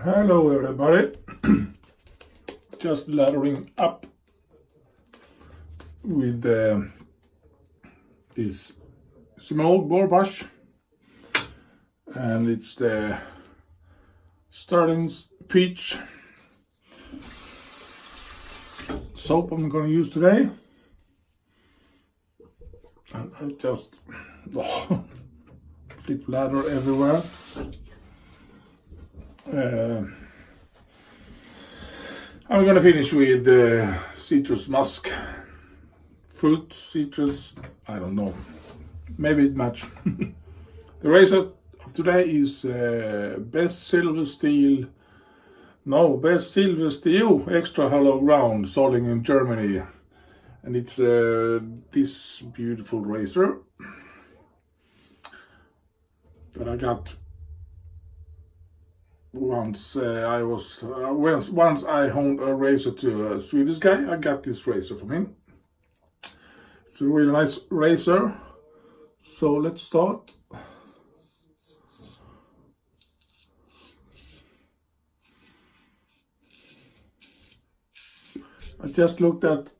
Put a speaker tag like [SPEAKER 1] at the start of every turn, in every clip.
[SPEAKER 1] Hello everybody, just laddering up with this Semogue boar brush, and it's the Stirling peach soap I'm going to use today. And I just flip ladder everywhere. I'm gonna finish with citrus musk, fruit, citrus, I don't know, maybe it match. The razor of today is Best Silver Steel Extra Hollow Ground, Solingen, Germany, and it's this beautiful razor that I got once. Once I owned a razor to a Swedish guy. I got this razor from him. It's a really nice razor. So let's start. I just looked at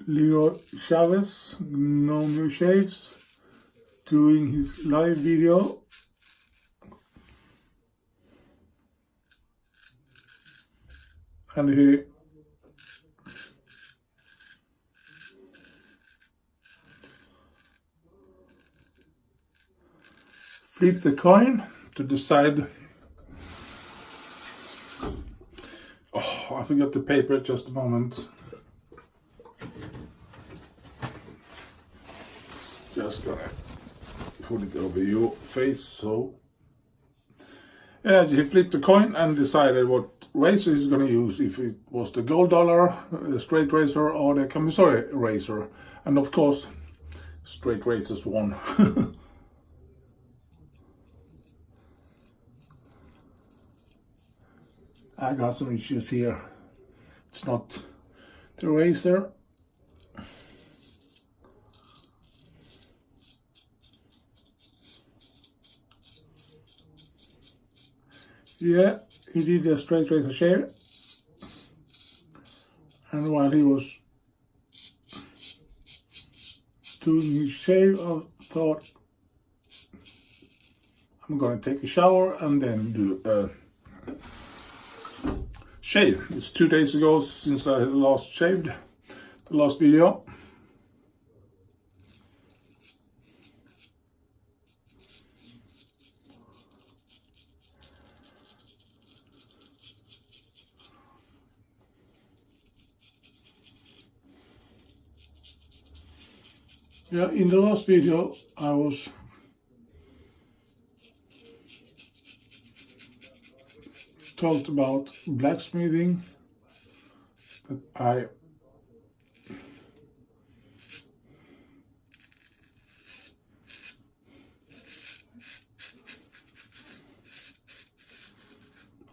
[SPEAKER 1] Leo Chavez, No New Shades, doing his live video. And he flipped the coin to decide. Oh, I forgot the paper, just a moment. Just gonna put it over your face, so. Yeah, he flipped the coin and decided what razor he's gonna use, if it was the gold dollar, the straight razor, or the commissary razor. And of course, straight razors won. I got some issues here. It's not the razor. Yeah, he did a straight razor shave, and while he was doing his shave, I thought I'm gonna take a shower and then do a shave. It's 2 days ago since I last shaved, the last video. Yeah, in the last video I was talked about blacksmithing, that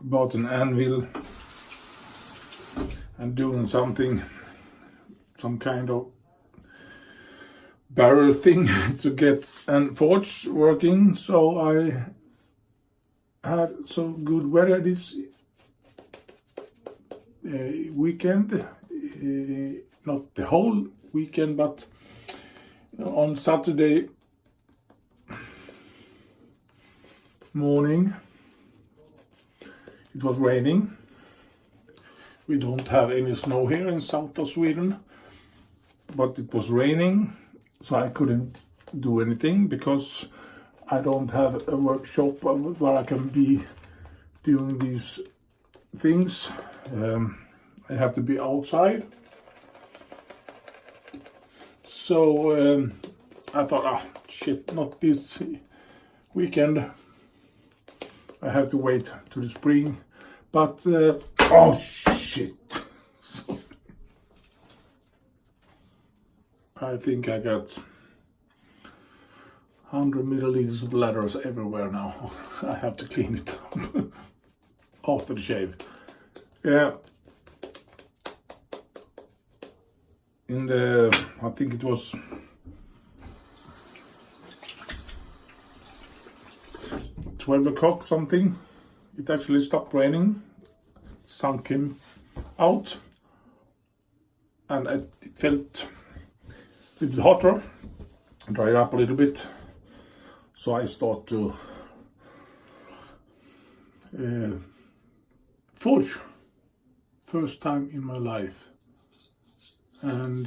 [SPEAKER 1] bought an anvil and doing something, some kind of barrel thing to get and forge working. So I had some good weather this weekend, not the whole weekend, but on Saturday morning it was raining. We don't have any snow here in south of Sweden, but it was raining. So I couldn't do anything because I don't have a workshop where I can be doing these things. I have to be outside. So I thought, shit, not this weekend. I have to wait to the spring. But, oh shit. I think I got 100 milliliters of ladders everywhere now. I have to clean it up after the shave. Yeah. In the, I think it was 12 o'clock something, it actually stopped raining. sun came out and it felt a little hotter, dried up a little bit, so I start to forge, first time in my life, and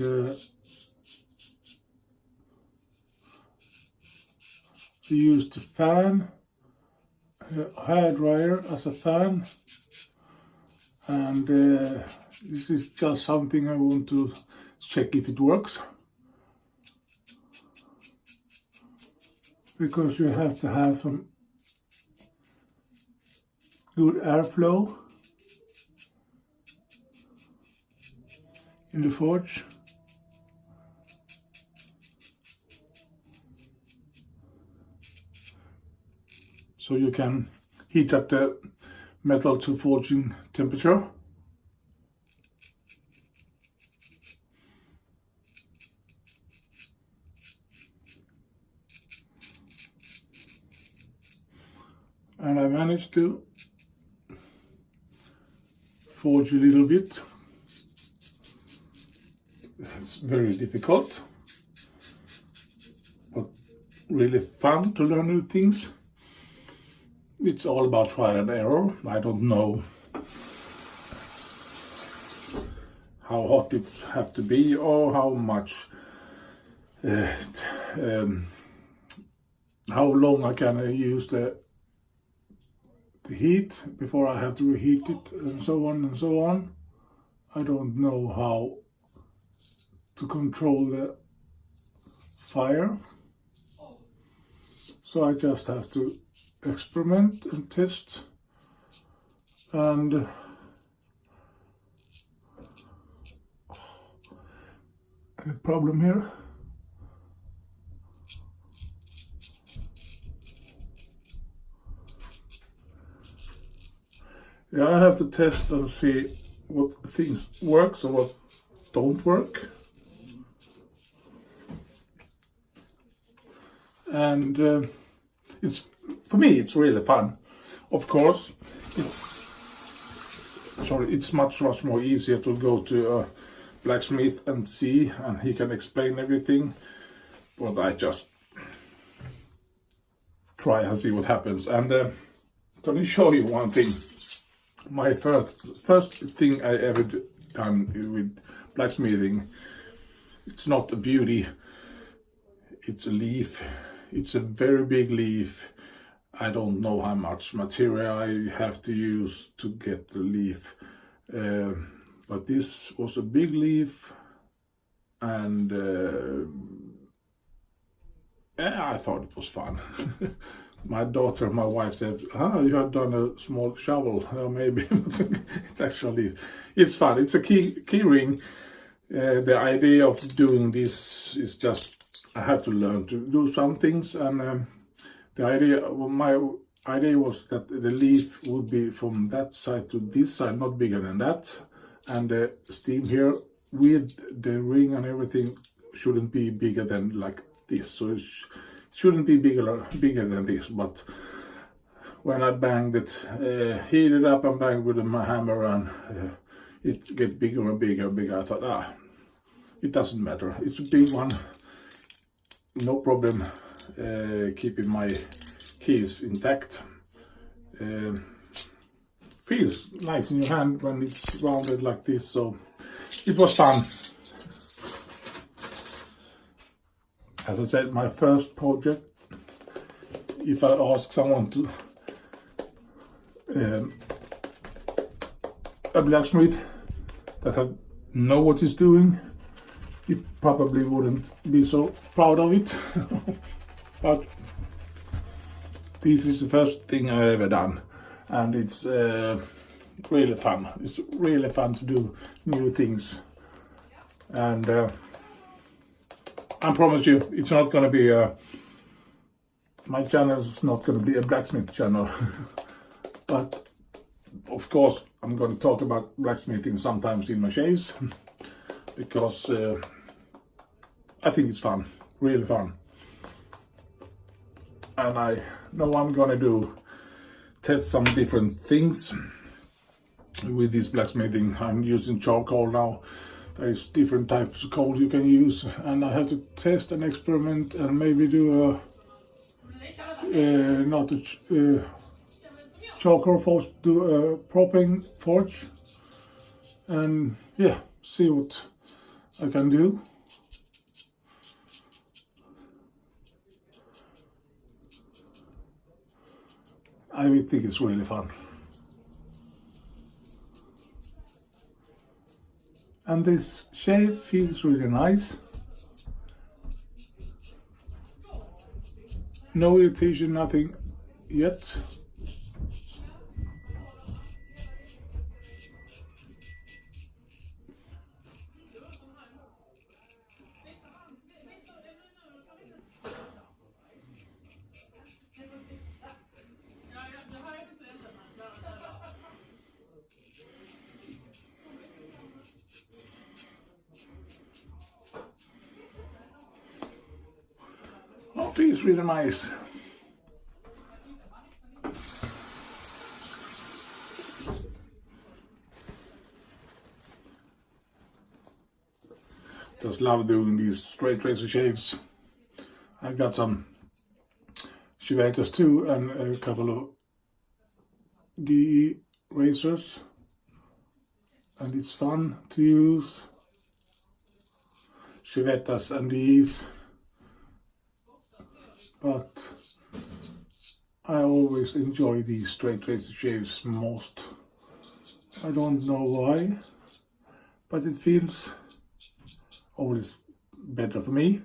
[SPEAKER 1] we used the fan, hair dryer as a fan, and this is just something I want to check if it works, because you have to have some good airflow in the forge. So you can heat up the metal to forging temperature. And I managed to forge a little bit. It's very difficult, but really fun to learn new things. It's all about trial and error. I don't know how hot it has to be or how much, how long I can use the heat before I have to reheat it, and so on and so on. I don't know how to control the fire, so I just have to experiment and test. And the problem here, yeah, I have to test and see what things works and what don't work. And it's, for me, it's really fun. Of course, it's much more easier to go to a blacksmith and see, and he can explain everything. But I just try and see what happens. And let me show you one thing. My first thing I ever done with blacksmithing. It's not a beauty. It's a leaf. It's a very big leaf. I don't know how much material I have to use to get the leaf, but this was a big leaf, and I thought it was fun. My daughter, my wife said, you have done a small shovel. Maybe it's actually, it's fun. It's a key ring. The idea of doing this is just, I have to learn to do some things, and my idea was that the leaf would be from that side to this side, not bigger than that, and the steam here with the ring and everything shouldn't be bigger than like this. So it shouldn't be bigger than this. But when I banged it, heated up and banged with my hammer, and it get bigger and bigger and bigger, I thought, it doesn't matter. It's a big one. No problem keeping my keys intact. Feels nice in your hand when it's rounded like this, so it was fun. As I said, my first project, if I ask someone to, a blacksmith that know what he's doing, he probably wouldn't be so proud of it. But this is the first thing I've ever done, and it's really fun. It's really fun to do new things, and I promise you, it's not going to be my channel is not going to be a blacksmith channel. But of course, I'm going to talk about blacksmithing sometimes in my shaves, because I think it's fun, really fun. And I know I'm gonna test some different things. with this blacksmithing. I'm using charcoal now. There is different types of coal you can use, and I have to test and experiment and maybe do not a charcoal forge, do a propane forge, and yeah, see what I can do. I would think it's really fun. And this shave feels really nice. No irritation, nothing yet. Oh, feels really nice. Just love doing these straight razor shaves. I got some Chivettas too, and a couple of DE razors, and it's fun to use Chivettas and DEs, but I always enjoy these straight razor shaves most. I don't know why, but it feels always better for me.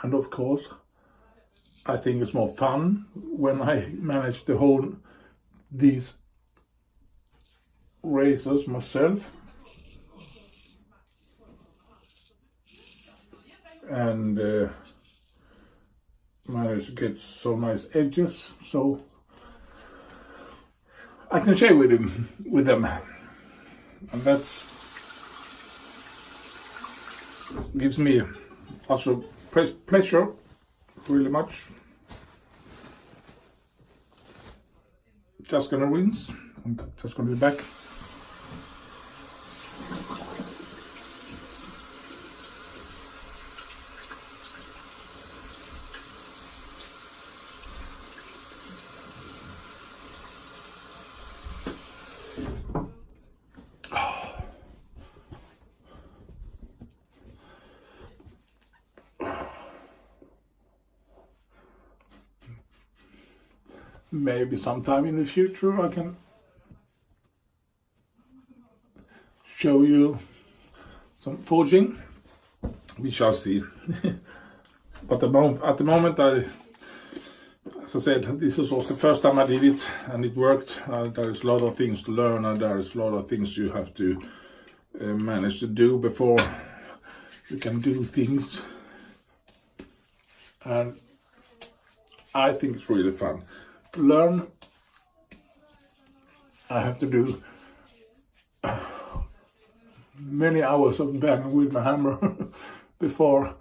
[SPEAKER 1] And of course, I think it's more fun when I manage to hold these razors myself. And manage to get some nice edges, so I can share with them, and that gives me also pleasure, really much. Just gonna rinse. I'm just gonna be back. Maybe sometime in the future I can show you some forging. We shall see. But at the moment, as I said, this was the first time I did it, and it worked. There is a lot of things to learn, and there is a lot of things you have to manage to do before you can do things. And I think it's really fun to learn. I have to do many hours of banging with my hammer before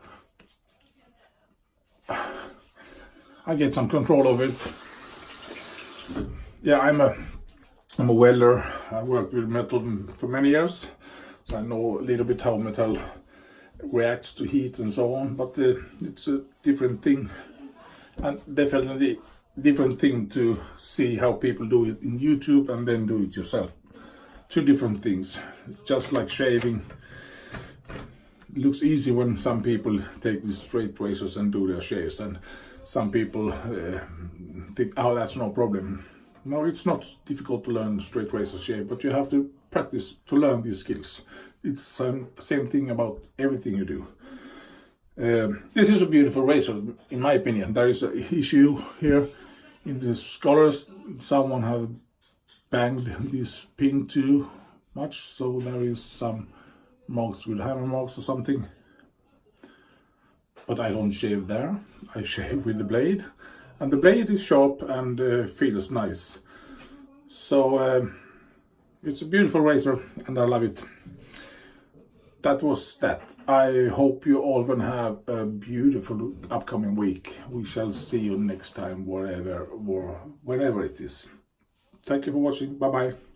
[SPEAKER 1] I get some control of it. Yeah, I'm a welder. I worked with metal for many years, so I know a little bit how metal reacts to heat and so on, but it's a different thing, and definitely different thing to see how people do it in YouTube and then do it yourself. Two different things. Just like shaving, it looks easy when some people take these straight razors and do their shaves, and some people think, oh, that's no problem. No, it's not difficult to learn straight razor shave, but you have to practice to learn these skills. It's the same thing about everything you do. This is a beautiful razor, in my opinion. There is an issue here in the scholars. Someone have banged this pin too much, so there is some marks with hammer marks or something. But I don't shave there. I shave with the blade, and the blade is sharp and feels nice. So it's a beautiful razor, and I love it. that was that. I hope you all gonna have a beautiful upcoming week. We shall see you next time, whenever it is. Thank you for watching. Bye bye.